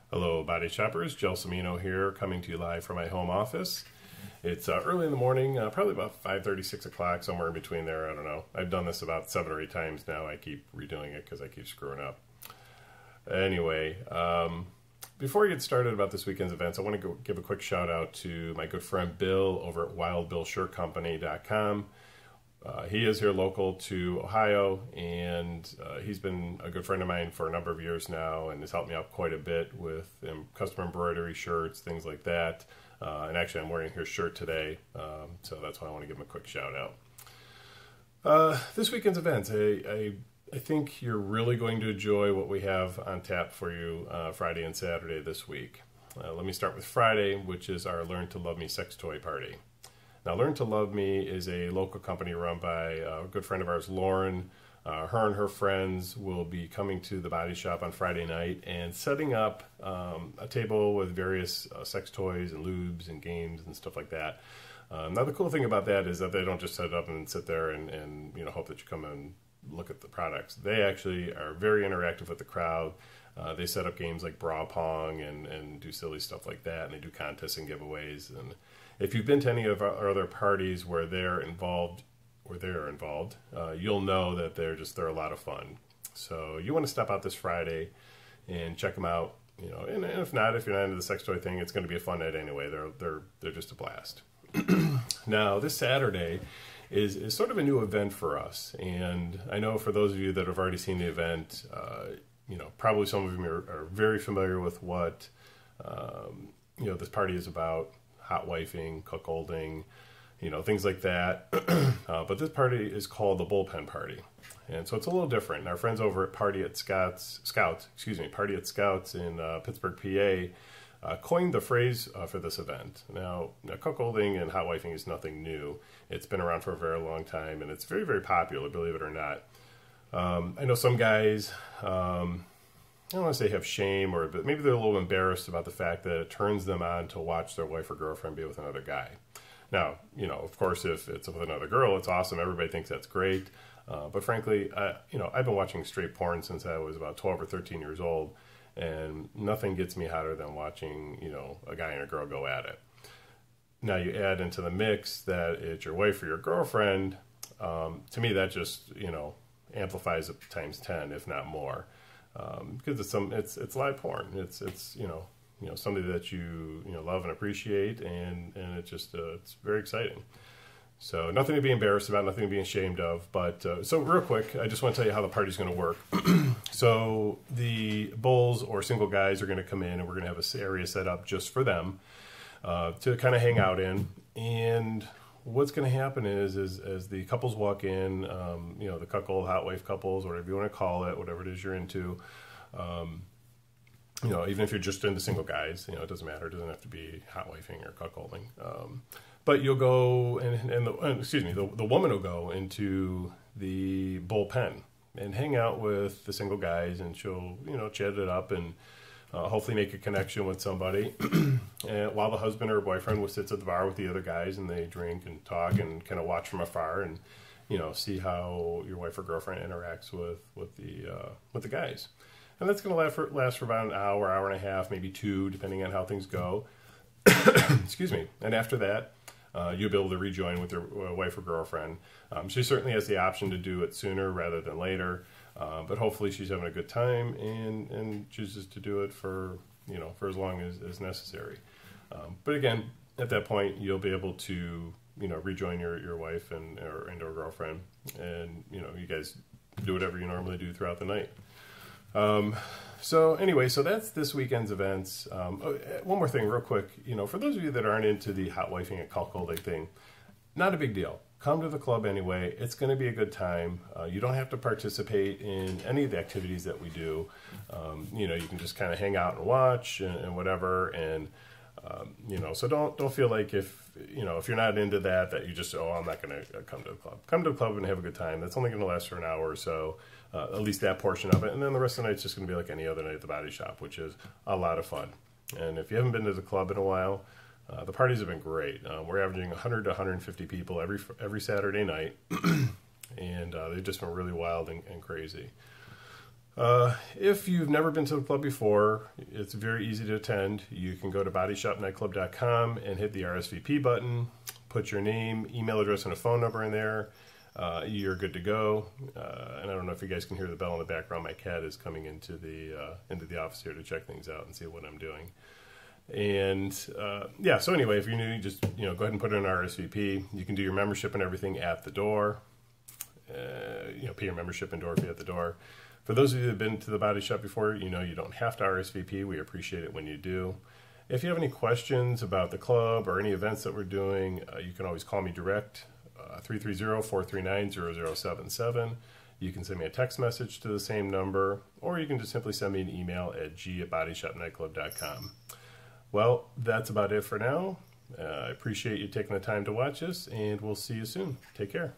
Hello, body shoppers. Gelsomino here, coming to you live from my home office. It's early in the morning, probably about 5:30, 6 o'clock, somewhere in between there. I don't know. I've done this about 7 or 8 times now. I keep redoing it because I keep screwing up. Anyway, before we get started about this weekend's events, I want to give a quick shout out to my good friend Bill over at wildbillshirtcompany.com. He is here local to Ohio, and he's been a good friend of mine for a number of years now and has helped me out quite a bit with custom embroidery shirts, things like that. And actually, I'm wearing his shirt today, so that's why I want to give him a quick shout out. This weekend's events, I think you're really going to enjoy what we have on tap for you Friday and Saturday this week. Let me start with Friday, which is our Learn to Love Me sex toy party. Now, Learn to Love Me is a local company run by a good friend of ours, Lauren. Her and her friends will be coming to the body shop on Friday night and setting up a table with various sex toys and lubes and games and stuff like that. Now, the cool thing about that is that they don't just set it up and sit there and hope that you come and look at the products. They actually are very interactive with the crowd. They set up games like bra pong and do silly stuff like that, and they do contests and giveaways. And if you've been to any of our other parties where they're involved, you'll know that they're a lot of fun. So you want to step out this Friday and check them out. And if not, if you're not into the sex toy thing, it's going to be a fun night anyway. They're just a blast. Now, this Saturday is sort of a new event for us, and I know for those of you that have already seen the event, probably some of you are very familiar with what this party is about: hot wifing, cuckolding, things like that. But this party is called the Bullpen Party, and so it's a little different. And our friends over at Party at Scouts in Pittsburgh, PA. Coined the phrase for this event. Now, cuckolding and hot wifing is nothing new. It's been around for a very long time, and it's very, very popular, believe it or not. I know some guys, I don't want to say have shame, but maybe they're a little embarrassed about the fact that it turns them on to watch their wife or girlfriend be with another guy. Now, of course, if it's with another girl, it's awesome. Everybody thinks that's great. But frankly, I've been watching straight porn since I was about 12 or 13 years old. And nothing gets me hotter than watching, a guy and a girl go at it. Now you add into the mix that it's your wife or your girlfriend. To me, that just, amplifies it times 10, if not more. Because it's live porn. It's somebody that you love and appreciate, and it's very exciting. So nothing to be embarrassed about, nothing to be ashamed of. But so real quick, I just want to tell you how the party's going to work. So the bulls or single guys are going to come in, and we're going to have a area set up just for them to kind of hang out in. And what's going to happen is as the couples walk in, the cuckold, hot wife couples, whatever you want to call it, whatever it is you're into, even if you're just into single guys, it doesn't matter. It doesn't have to be hot wifing or cuckolding. But you'll go, the woman will go into the bullpen and hang out with the single guys, and she'll, chat it up and hopefully make a connection with somebody. And while the husband or boyfriend sits at the bar with the other guys, and they drink and talk and kind of watch from afar and, see how your wife or girlfriend interacts with the guys. And that's going to last for about an hour, hour and a half, maybe 2, depending on how things go. Excuse me. And after that, you'll be able to rejoin with your wife or girlfriend. She certainly has the option to do it sooner rather than later, but hopefully she's having a good time and chooses to do it for as long as necessary. But again, at that point, you'll be able to rejoin your wife or girlfriend, and you guys do whatever you normally do throughout the night. So that's this weekend's events. One more thing real quick, for those of you that aren't into the hot wifing and cuckolding thing, not a big deal. Come to the club anyway. It's going to be a good time. You don't have to participate in any of the activities that we do. You can just kind of hang out and watch and whatever. And, so don't feel like if you're not into that you just, I'm not going to come to the club. Come to the club and have a good time. That's only going to last for an hour or so. At least that portion of it, and then the rest of the night's just going to be like any other night at the body shop, which is a lot of fun. And if you haven't been to the club in a while, the parties have been great. We're averaging 100 to 150 people every Saturday night, and they've just been really wild and crazy. If you've never been to the club before, it's very easy to attend. You can go to bodyshopnightclub.com and hit the RSVP button, put your name, email address, and a phone number in there. You're good to go. And I don't know if you guys can hear the bell in the background. My cat is coming into the office here to check things out and see what I'm doing. And yeah, so anyway, if you're new, just go ahead and put in an RSVP. You can do your membership and everything at the door. Pay your membership and door fee at the door. For those of you that have been to the Body Shop before, you don't have to RSVP. We appreciate it when you do. If you have any questions about the club or any events that we're doing, you can always call me direct, 330-439-0077. You can send me a text message to the same number, or you can just simply send me an email at g@bodyshopnightclub.com. Well, that's about it for now. I appreciate you taking the time to watch this, and we'll see you soon. Take care.